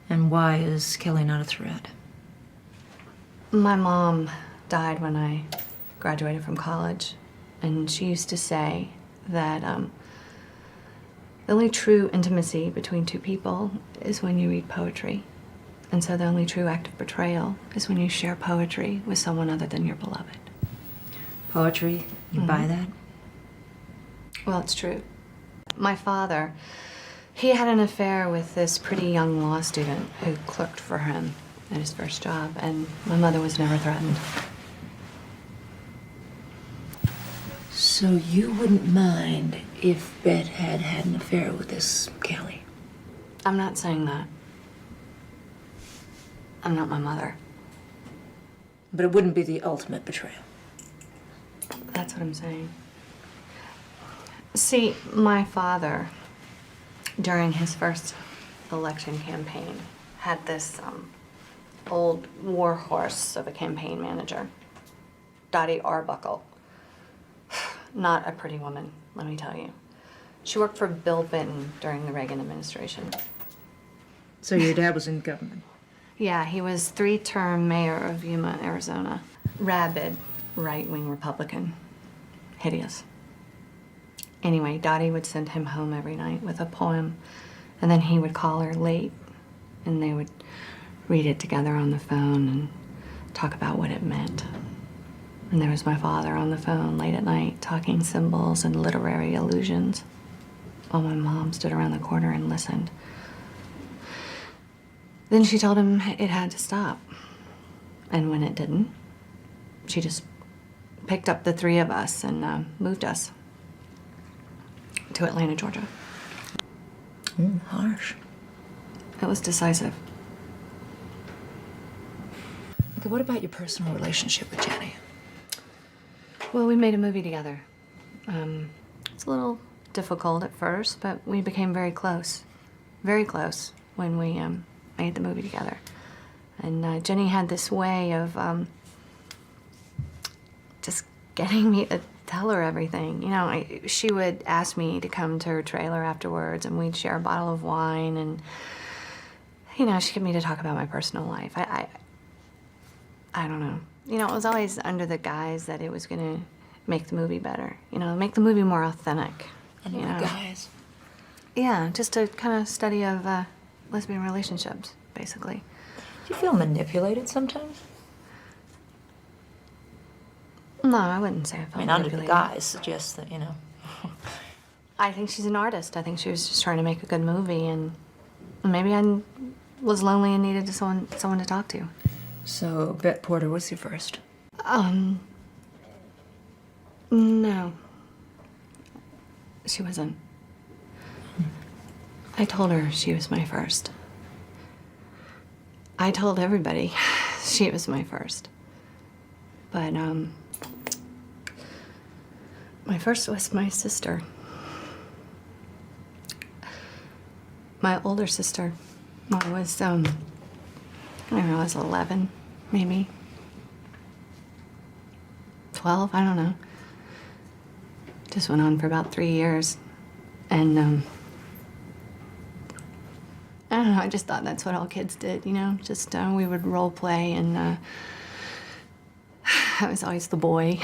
And why is Kelly not a threat? My mom died when I graduated from college, and she used to say that the only true intimacy between two people is when you read poetry. And so the only true act of betrayal is when you share poetry with someone other than your beloved. Poetry? You buy that? Well, it's true. My father, he had an affair with this pretty young law student who clerked for him at his first job, and my mother was never threatened. So you wouldn't mind if Bet had had an affair with this Kelly? I'm not saying that. I'm not my mother. But it wouldn't be the ultimate betrayal. That's what I'm saying. See, my father, during his first election campaign, had this old war horse of a campaign manager, Dottie Arbuckle. Not a pretty woman, let me tell you. She worked for Bill Benton during the Reagan administration. So your dad was in government? Yeah, he was 3-term mayor of Yuma, Arizona. Rabid, right-wing Republican. Hideous. Anyway, Dottie would send him home every night with a poem, and then he would call her late, and they would read it together on the phone and talk about what it meant. And there was my father on the phone late at night talking symbols and literary allusions while my mom stood around the corner and listened. Then she told him it had to stop. And when it didn't, she just picked up the 3 of us and moved us to Atlanta, Georgia. Harsh. It was decisive. Okay, what about your personal relationship with Jenny? Well, we made a movie together. It's a little difficult at first, but we became very close when we made the movie together. And Jenny had this way of just getting me to tell her everything. You know, she would ask me to come to her trailer afterwards, and we'd share a bottle of wine, and, you know, she'd get me to talk about my personal life. I don't know. You know, it was always under the guise that it was going to make the movie better. You know, make the movie more authentic. Under the guise? Yeah, just a kind of study of lesbian relationships, basically. Do you feel manipulated sometimes? No, I wouldn't say I felt Under the manipulated. guise suggests that, you know. I think she's an artist. I think she was just trying to make a good movie, and maybe I was lonely and needed someone to talk to. So, Bet Porter was your first? No. She wasn't. I told her she was my first. I told everybody she was my first. But, my first was my sister. My older sister. I was, I don't know, I was 11, maybe. 12, I don't know. Just went on for about 3 years. And, I don't know, I just thought that's what all kids did, you know? Just, we would role play, and, I was always the boy.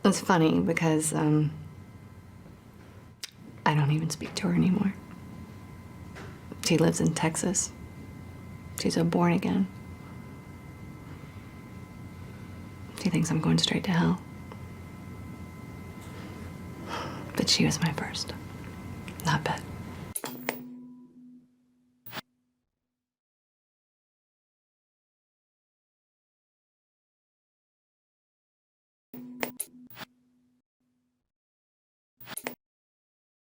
It's funny because, I don't even speak to her anymore. She lives in Texas. She's a born again. She thinks I'm going straight to hell. But she was my first. Not Bet.